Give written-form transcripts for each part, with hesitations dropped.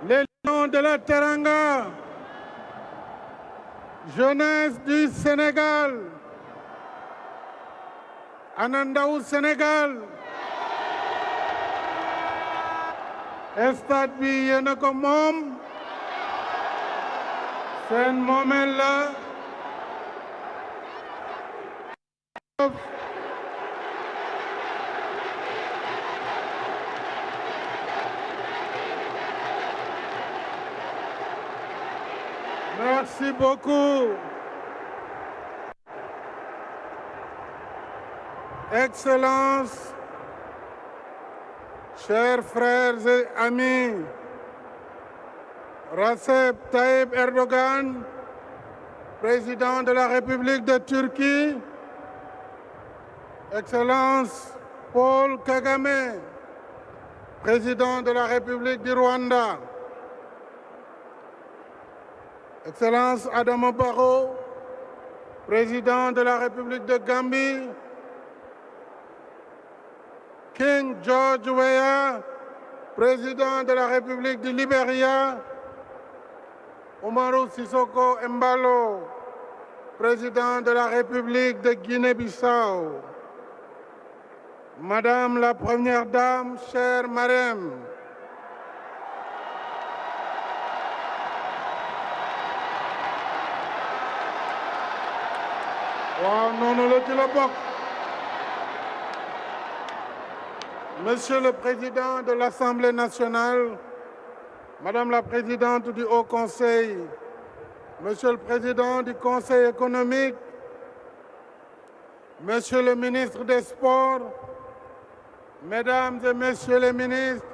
les lions de la Teranga, jeunesse du Sénégal, Anandaou Sénégal, stade bi yéen a ko moom, seen moomeel la. Merci beaucoup. Excellences, chers frères et amis, Recep Tayyip Erdogan, président de la République de Turquie, Excellence Paul Kagame, président de la République du Rwanda, Excellence Adama Barrow, président de la République de Gambie, King George Weah, président de la République du Libéria, Umaru Sissoco Embalo, président de la République de Guinée-Bissau, Madame la Première Dame, chère Marème, Monsieur le Président de l'Assemblée nationale, Madame la Présidente du Haut Conseil, Monsieur le Président du Conseil économique, Monsieur le Ministre des Sports, Mesdames et Messieurs les ministres,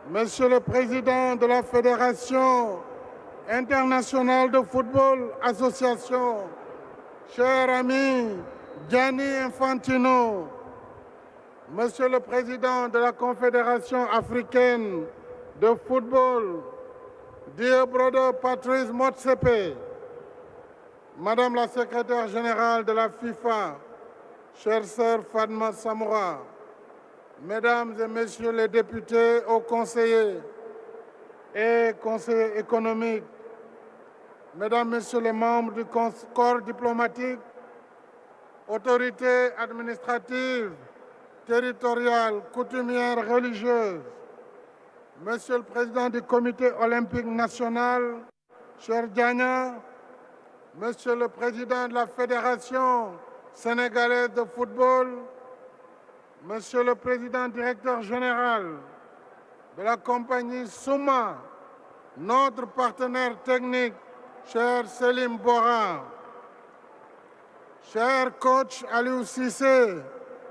Monsieur le Président de la Fédération internationale de football, association, cher ami Gianni Infantino, Monsieur le Président de la Confédération africaine de football, dear brother Patrice Motsepe, Madame la Secrétaire générale de la FIFA, chère sœur Fatma Samoura, Mesdames et Messieurs les députés, hauts conseillers et conseillers économiques, Mesdames, Messieurs les membres du corps diplomatique, autorités administratives, territoriales, coutumières, religieuses, Monsieur le Président du Comité olympique national, cher Diagna, Monsieur le Président de la Fédération sénégalaise de football, Monsieur le Président directeur général de la compagnie Souma, notre partenaire technique, cher Selim Bora, cher coach Aliou Cissé,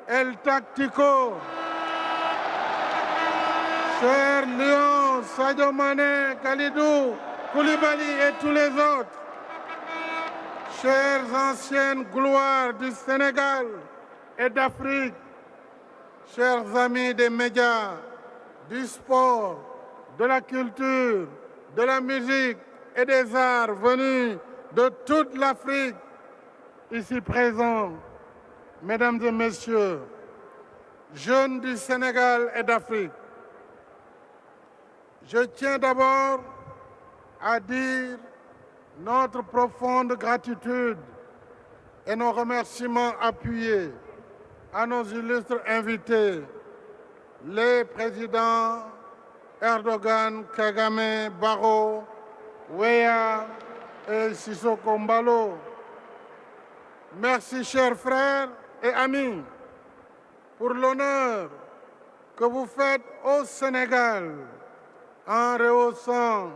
El Tactico, cher Lion, Sadio Mané, Kalidou, Koulibaly et tous les autres, chères anciennes gloires du Sénégal et d'Afrique, chers amis des médias, du sport, de la culture, de la musique et des arts venus de toute l'Afrique, ici présents, Mesdames et Messieurs, jeunes du Sénégal et d'Afrique, je tiens d'abord à dire notre profonde gratitude et nos remerciements appuyés à nos illustres invités, les présidents Erdogan, Kagame, Barrow, Weah et Sissoko Mbalo. Merci, chers frères et amis, pour l'honneur que vous faites au Sénégal en rehaussant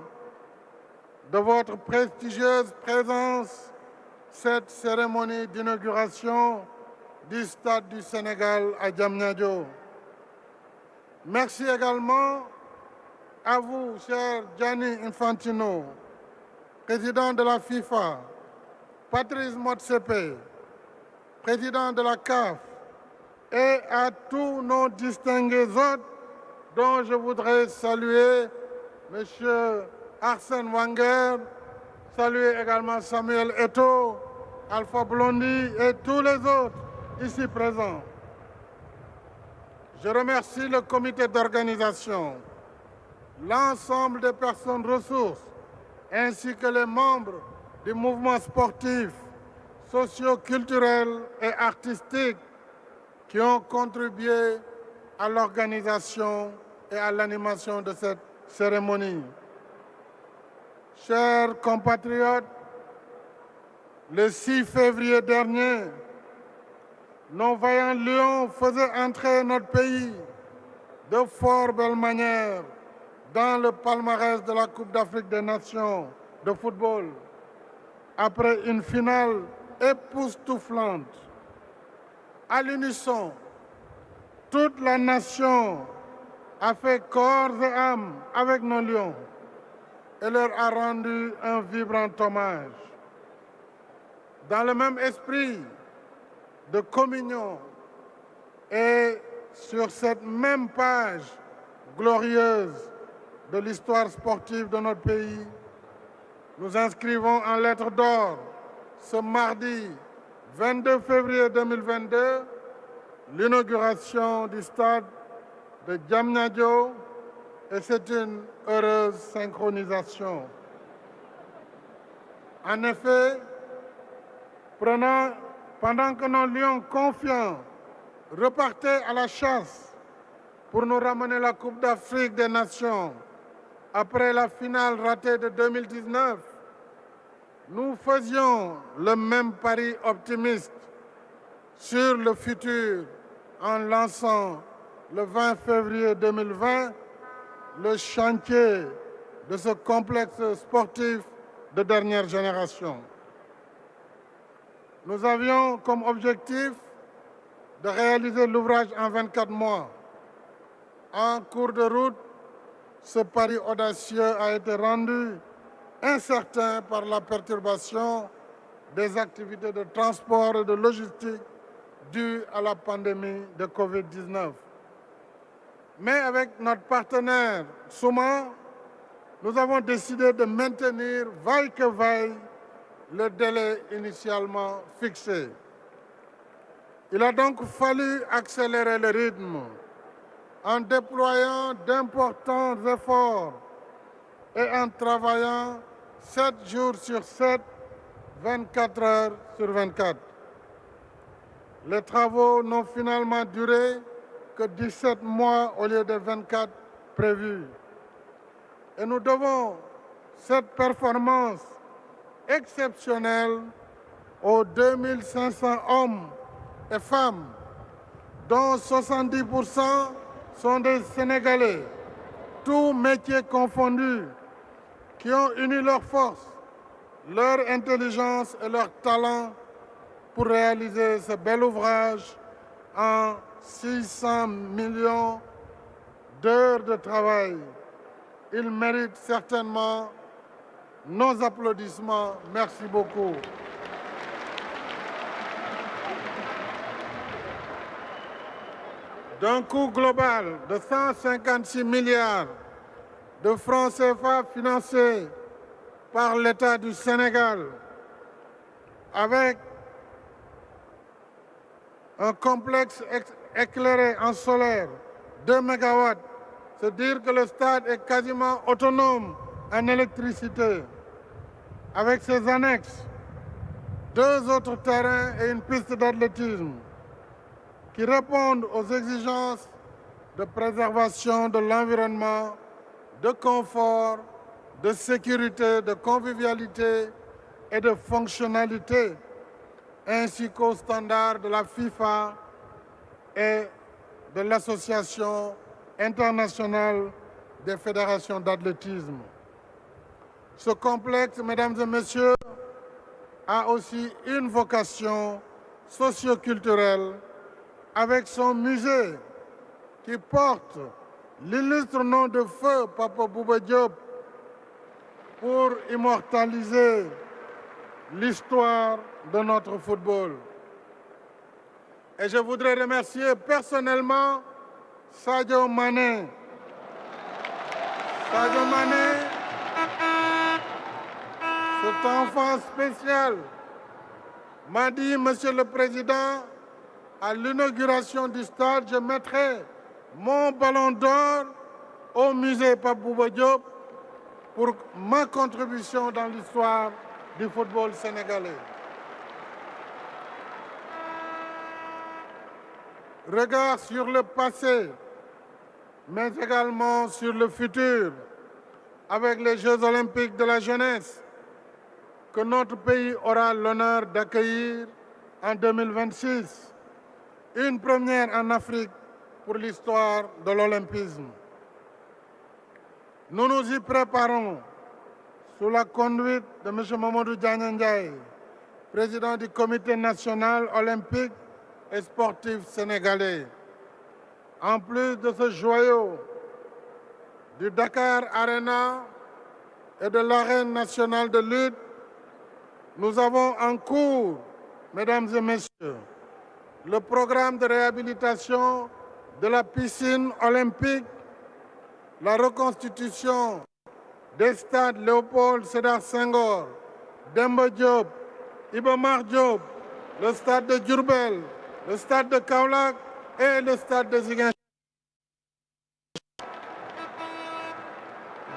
de votre prestigieuse présence cette cérémonie d'inauguration du Stade du Sénégal à Diamniadio. Merci également à vous, cher Gianni Infantino, président de la FIFA, Patrice Motsepe, président de la CAF, et à tous nos distingués hôtes dont je voudrais saluer M. Arsène Wenger, saluer également Samuel Eto'o, Alpha Blondy et tous les autres ici présents. Je remercie le comité d'organisation l'ensemble des personnes ressources, ainsi que les membres du mouvement sportif, socio-culturel et artistique qui ont contribué à l'organisation et à l'animation de cette cérémonie. Chers compatriotes, le 6 février dernier, nos vaillants lions faisaient entrer notre pays de fort belle manière dans le palmarès de la Coupe d'Afrique des Nations de football, après une finale époustouflante. À l'unisson, toute la nation a fait corps et âme avec nos lions et leur a rendu un vibrant hommage. Dans le même esprit de communion et sur cette même page glorieuse de l'histoire sportive de notre pays, nous inscrivons en lettres d'or ce mardi 22 février 2022 l'inauguration du stade de Diamniadio et c'est une heureuse synchronisation. En effet, pendant que nos lions confiants repartaient à la chasse pour nous ramener la Coupe d'Afrique des Nations après la finale ratée de 2019, nous faisions le même pari optimiste sur le futur en lançant le 20 février 2020 le chantier de ce complexe sportif de dernière génération. Nous avions comme objectif de réaliser l'ouvrage en 24 mois. En cours de route, ce pari audacieux a été rendu incertain par la perturbation des activités de transport et de logistique dues à la pandémie de Covid-19. Mais avec notre partenaire Souma, nous avons décidé de maintenir, vaille que vaille, le délai initialement fixé. Il a donc fallu accélérer le rythme en déployant d'importants efforts et en travaillant 7 jours sur 7, 24 heures sur 24. Les travaux n'ont finalement duré que 17 mois au lieu de 24 prévus. Et nous devons cette performance exceptionnelle aux 2500 hommes et femmes, dont 70% sont des Sénégalais, tous métiers confondus, qui ont uni leurs forces, leur intelligence et leur talent pour réaliser ce bel ouvrage en 600 millions d'heures de travail. Ils méritent certainement nos applaudissements. Merci beaucoup. D'un coût global de 156 milliards de francs CFA financés par l'État du Sénégal, avec un complexe éclairé en solaire, 2 MW, c'est dire que le stade est quasiment autonome en électricité, avec ses annexes, 2 autres terrains et une piste d'athlétisme qui répondent aux exigences de préservation de l'environnement, de confort, de sécurité, de convivialité et de fonctionnalité, ainsi qu'aux standards de la FIFA et de l'Association internationale des fédérations d'athlétisme. Ce complexe, mesdames et messieurs, a aussi une vocation socio-culturelle avec son musée qui porte l'illustre nom de feu Papa Bouba Diop pour immortaliser l'histoire de notre football. Et je voudrais remercier personnellement Sadio Mané. Sadio Mané, cet enfant spécial, m'a dit, Monsieur le Président, à l'inauguration du stade, je mettrai mon ballon d'or au musée Pape Bouba Diop pour ma contribution dans l'histoire du football sénégalais. Regard sur le passé, mais également sur le futur, avec les Jeux olympiques de la jeunesse que notre pays aura l'honneur d'accueillir en 2026, une première en Afrique pour l'histoire de l'olympisme. Nous nous y préparons sous la conduite de M. Mamadou Diagne Ndiaye, président du Comité national olympique et sportif sénégalais. En plus de ce joyau du Dakar Arena et de l'Arène nationale de lutte, nous avons en cours, mesdames et messieurs, le programme de réhabilitation de la piscine olympique, la reconstitution des stades Léopold Sédar Senghor, Demba Diop, Iba Mar Diop, le stade de Diourbel, le stade de Kaolack et le stade de Ziguinchor.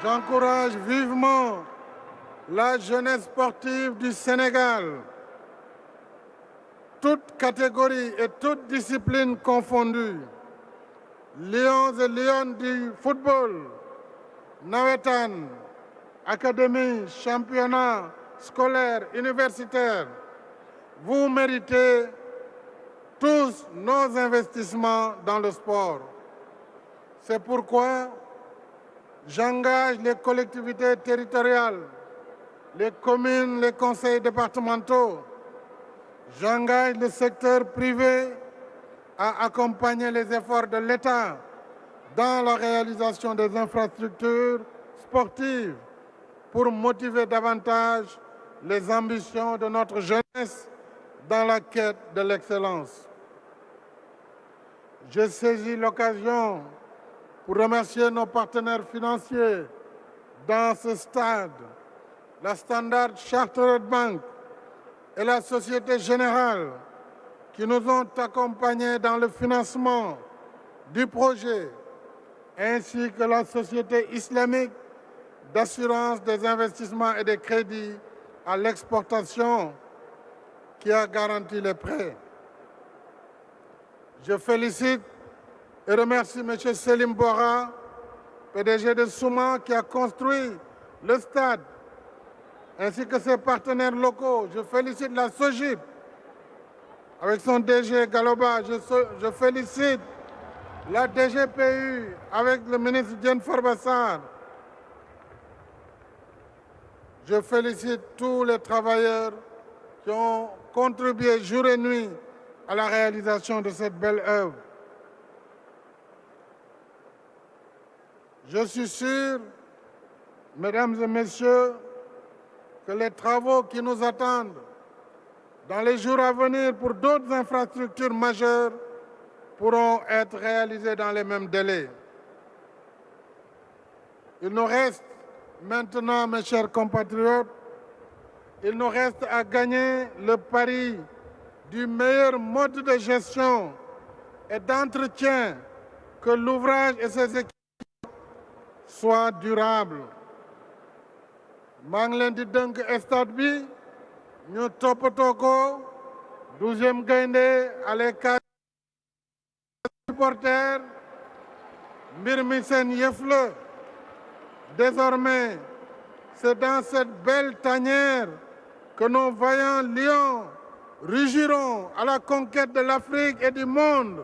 J'encourage vivement la jeunesse sportive du Sénégal, toutes catégories et toutes disciplines confondues, lions et lionnes du football, nawetaan, académie, championnat scolaire, universitaire, vous méritez tous nos investissements dans le sport. C'est pourquoi j'engage les collectivités territoriales, les communes, les conseils départementaux. J'engage le secteur privé à accompagner les efforts de l'État dans la réalisation des infrastructures sportives pour motiver davantage les ambitions de notre jeunesse dans la quête de l'excellence. Je saisis l'occasion pour remercier nos partenaires financiers dans ce stade, la Standard Chartered Bank et la Société Générale, qui nous ont accompagnés dans le financement du projet, ainsi que la Société islamique d'assurance des investissements et des crédits à l'exportation, qui a garanti les prêts. Je félicite et remercie M. Selim Bora, PDG de Souma, qui a construit le stade, ainsi que ses partenaires locaux. Je félicite la SOGIP, avec son DG Galoba. Je félicite la DGPU, avec le ministre Diène Farba Sarr. Je félicite tous les travailleurs qui ont contribué jour et nuit à la réalisation de cette belle œuvre. Je suis sûr, mesdames et messieurs, que les travaux qui nous attendent dans les jours à venir pour d'autres infrastructures majeures pourront être réalisés dans les mêmes délais. Il nous reste maintenant, mes chers compatriotes, il nous reste à gagner le pari du meilleur mode de gestion et d'entretien, que l'ouvrage et ses équipes soient durables. maa ngi leen di dënk stade bi ñu toppatoo ko 12e gaynde allez supporters mbir mi seen yëf la. Désormais, c'est dans cette belle tanière que nos vaillants lions rugiront à la conquête de l'Afrique et du monde,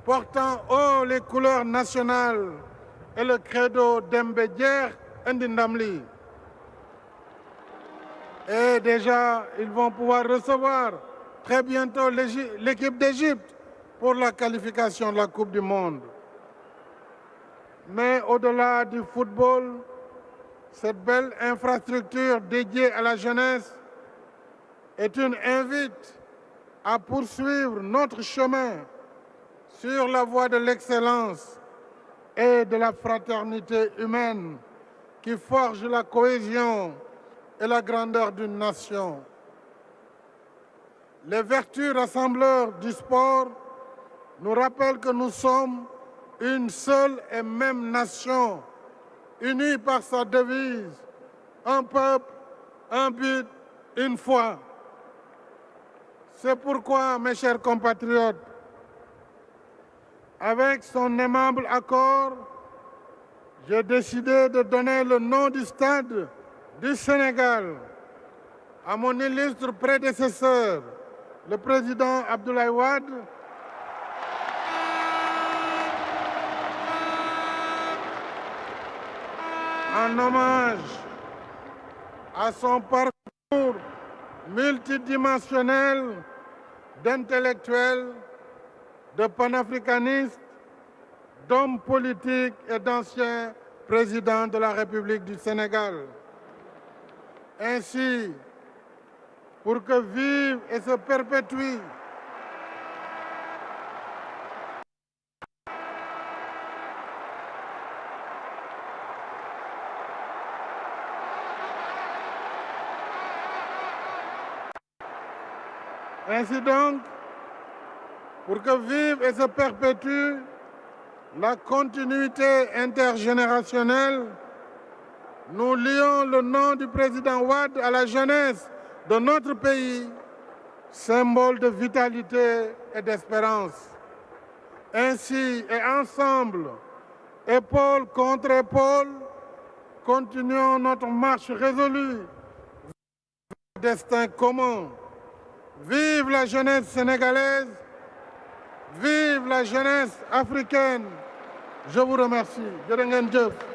portant haut les couleurs nationales et le credo Dembe Jeex indi ndam li. Et déjà, ils vont pouvoir recevoir très bientôt l'équipe d'Égypte pour la qualification de la Coupe du Monde. Mais au-delà du football, cette belle infrastructure dédiée à la jeunesse est une invite à poursuivre notre chemin sur la voie de l'excellence et de la fraternité humaine qui forge la cohésion et la grandeur d'une nation. Les vertus rassembleurs du sport nous rappellent que nous sommes une seule et même nation, unie par sa devise, un peuple, un but, une foi. C'est pourquoi, mes chers compatriotes, avec son aimable accord, j'ai décidé de donner le nom du stade du Sénégal à mon illustre prédécesseur, le président Abdoulaye Wade, en hommage à son parcours multidimensionnel d'intellectuel, de panafricaniste, d'homme politique et d'ancien président de la République du Sénégal. Ainsi, pour que vive et se perpétue Ainsi donc, pour que vive et se perpétue la continuité intergénérationnelle, nous lions le nom du président Wade à la jeunesse de notre pays, symbole de vitalité et d'espérance. Ainsi et ensemble, épaule contre épaule, continuons notre marche résolue vers un destin commun. Vive la jeunesse sénégalaise, vive la jeunesse africaine. Je vous remercie. Jërë ngeen jëf.